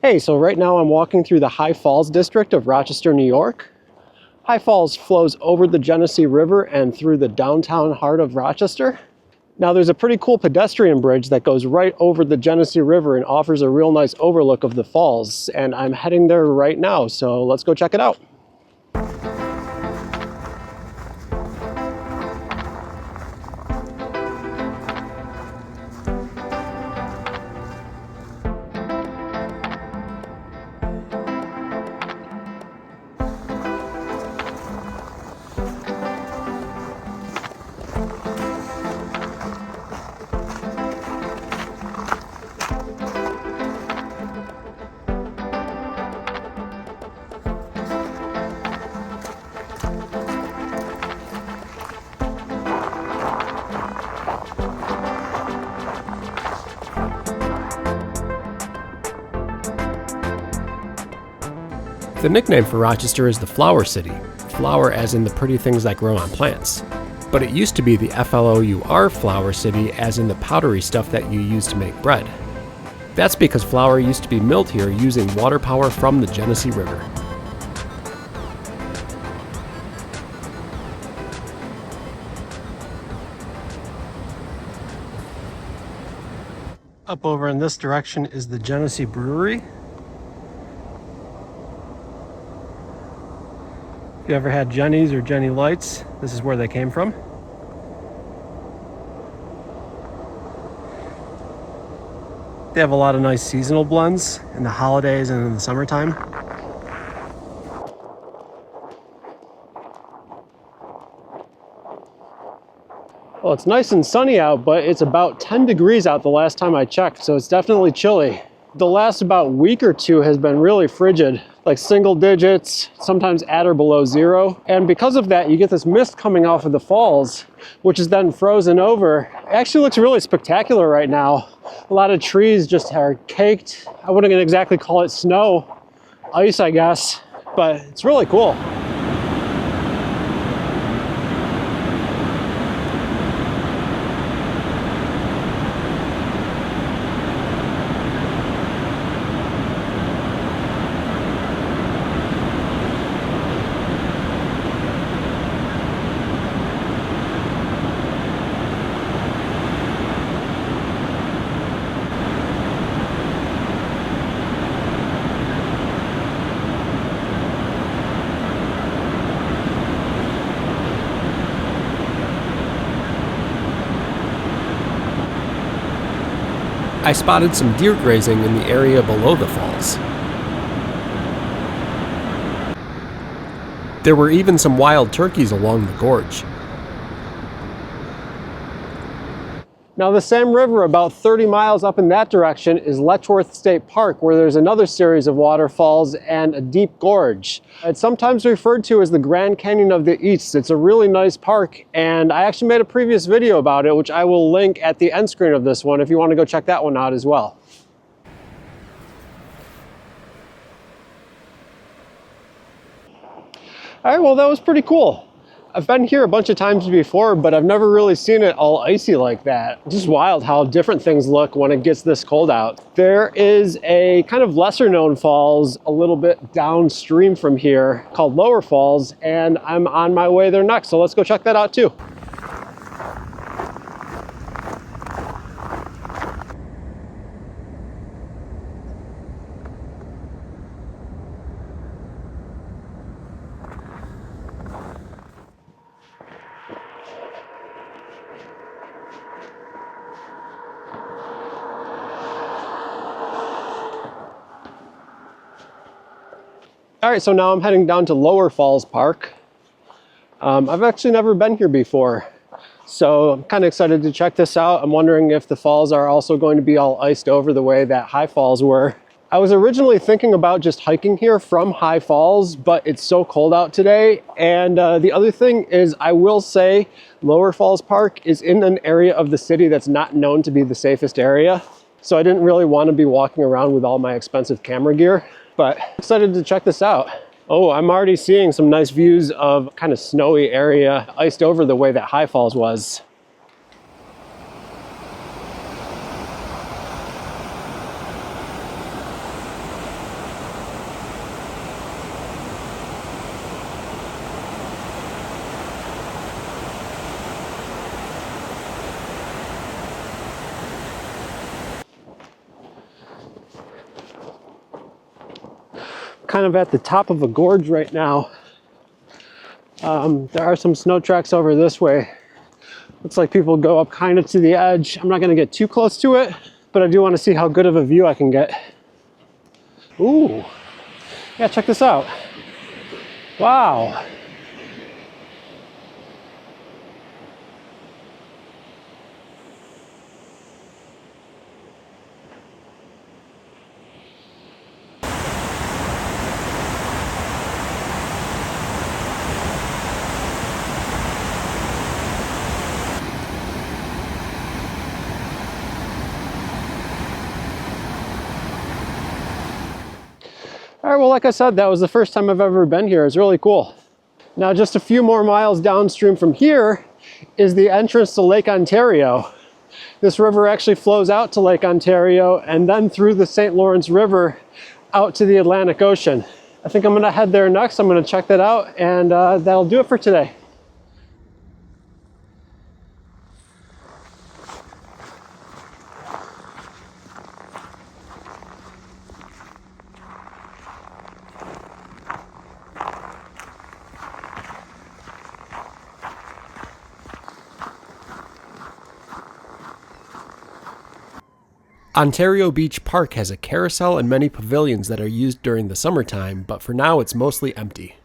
Hey, so right now I'm walking through the High Falls district of Rochester, New York. High Falls flows over the Genesee River and through the downtown heart of Rochester. Now there's a pretty cool pedestrian bridge that goes right over the Genesee River and offers a real nice overlook of the falls, and I'm heading there right now, so let's go check it out. The nickname for Rochester is the Flower City, flower as in the pretty things that grow on plants. But it used to be the FLOUR Flower City as in the powdery stuff that you use to make bread. That's because flour used to be milled here using water power from the Genesee River. Up over in this direction is the Genesee Brewery. If you ever had Jenny's or Jenny Lights, this is where they came from. They have a lot of nice seasonal blends in the holidays and in the summertime. Well, it's nice and sunny out, but it's about 10 degrees out the last time I checked, so it's definitely chilly. The last about week or two has been really frigid, like single digits, sometimes at or below zero. And because of that, you get this mist coming off of the falls, which is then frozen over. It actually looks really spectacular right now. A lot of trees just are caked. I wouldn't exactly call it snow, ice, I guess, but it's really cool. I spotted some deer grazing in the area below the falls. There were even some wild turkeys along the gorge. Now the same river about 30 miles up in that direction is Letchworth State Park, where there's another series of waterfalls and a deep gorge. It's sometimes referred to as the Grand Canyon of the East. It's a really nice park, and I actually made a previous video about it, which I will link at the end screen of this one if you want to go check that one out as well. All right, well, that was pretty cool. I've been here a bunch of times before, but I've never really seen it all icy like that. Just wild how different things look when it gets this cold out. There is a kind of lesser known falls a little bit downstream from here called Lower Falls, and I'm on my way there next, so let's go check that out too. All right, so now I'm heading down to Lower Falls Park. I've actually never been here before, so I'm kind of excited to check this out. I'm wondering if the falls are also going to be all iced over the way that High Falls were. I was originally thinking about just hiking here from High Falls, but it's so cold out today. And the other thing is, I will say Lower Falls Park is in an area of the city that's not known to be the safest area. So I didn't really want to be walking around with all my expensive camera gear. But excited to check this out. Oh, I'm already seeing some nice views of kind of snowy area iced over the way that High Falls was. kind of at the top of a gorge right now. There are some snow tracks over this way. Looks like people go up kind of to the edge. I'm not going to get too close to it, but I do want to see how good of a view I can get. Ooh, yeah, check this out. Wow. All right, well, like I said, that was the first time I've ever been here. It's really cool. Now, just a few more miles downstream from here is the entrance to Lake Ontario. This river actually flows out to Lake Ontario and then through the St. Lawrence River out to the Atlantic Ocean. I think I'm gonna head there next. I'm gonna check that out, and that'll do it for today. Ontario Beach Park has a carousel and many pavilions that are used during the summertime, but for now it's mostly empty.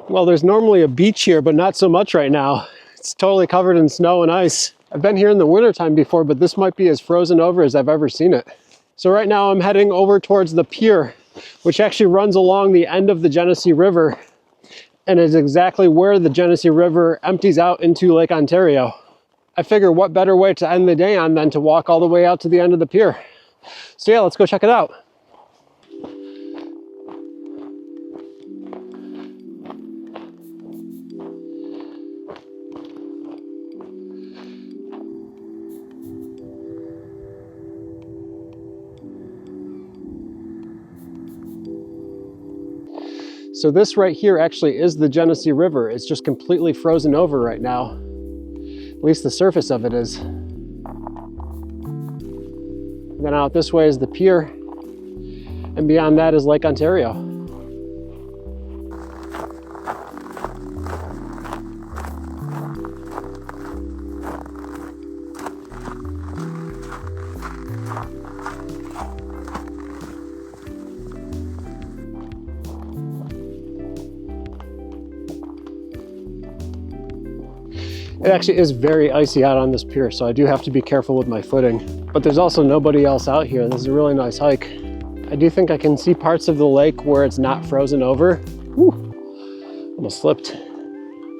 Well, there's normally a beach here, but not so much right now. It's totally covered in snow and ice. I've been here in the wintertime before, but this might be as frozen over as I've ever seen it. So right now I'm heading over towards the pier, which actually runs along the end of the Genesee River and is exactly where the Genesee River empties out into Lake Ontario. I figure what better way to end the day on than to walk all the way out to the end of the pier. So yeah, let's go check it out. So this right here actually is the Genesee River. It's just completely frozen over right now. At least the surface of it is. Then out this way is the pier, and beyond that is Lake Ontario. It actually is very icy out on this pier, so I do have to be careful with my footing. But there's also nobody else out here. This is a really nice hike. I do think I can see parts of the lake where it's not frozen over. Whew, almost slipped.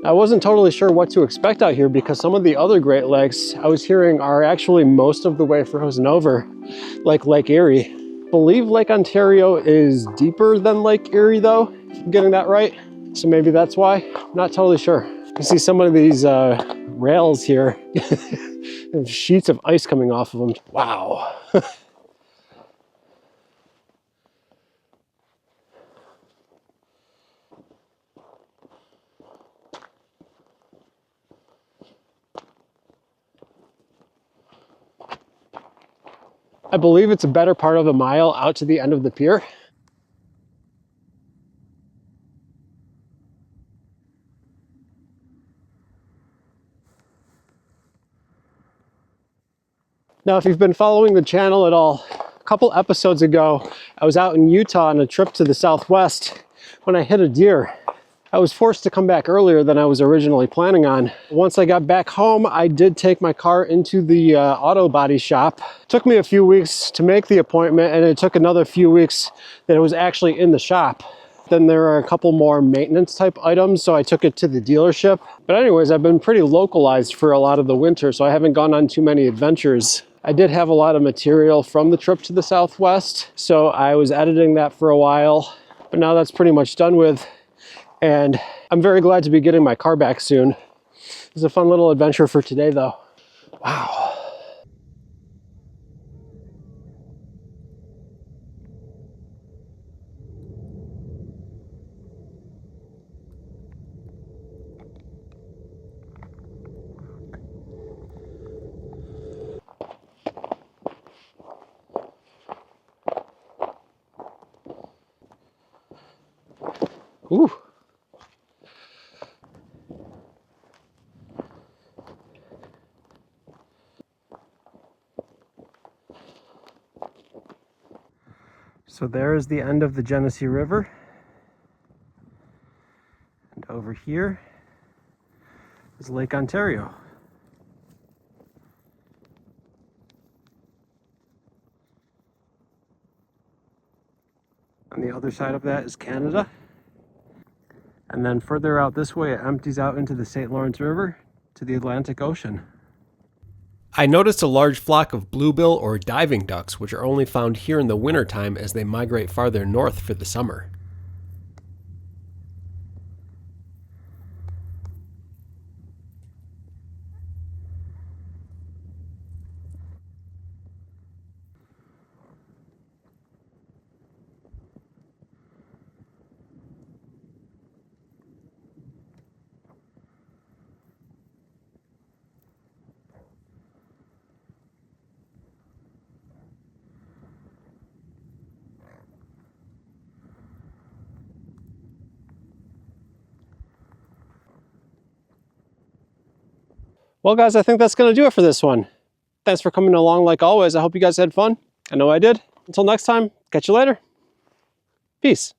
I wasn't totally sure what to expect out here because some of the other Great Lakes I was hearing are actually most of the way frozen over, like Lake Erie. I believe Lake Ontario is deeper than Lake Erie though, if I'm getting that right. So maybe that's why, not totally sure. You see some of these rails here, and sheets of ice coming off of them. Wow. I believe it's a better part of a mile out to the end of the pier. Now, if you've been following the channel at all, a couple episodes ago, I was out in Utah on a trip to the Southwest when I hit a deer. I was forced to come back earlier than I was originally planning on. Once I got back home, I did take my car into the auto body shop. It took me a few weeks to make the appointment, and it took another few weeks that it was actually in the shop. Then there are a couple more maintenance type items, so I took it to the dealership. But anyways, I've been pretty localized for a lot of the winter, so I haven't gone on too many adventures. I did have a lot of material from the trip to the Southwest, so I was editing that for a while, but now that's pretty much done with, and I'm very glad to be getting my car back soon. It's a fun little adventure for today though. Wow. Ooh. So there is the end of the Genesee River. And over here is Lake Ontario. On the other side of that is Canada. And then further out this way, it empties out into the St. Lawrence River to the Atlantic Ocean. I noticed a large flock of bluebill or diving ducks, which are only found here in the wintertime as they migrate farther north for the summer. Well, guys, I think that's going to do it for this one. Thanks for coming along like always. I hope you guys had fun. I know I did. Until next time, catch you later. Peace.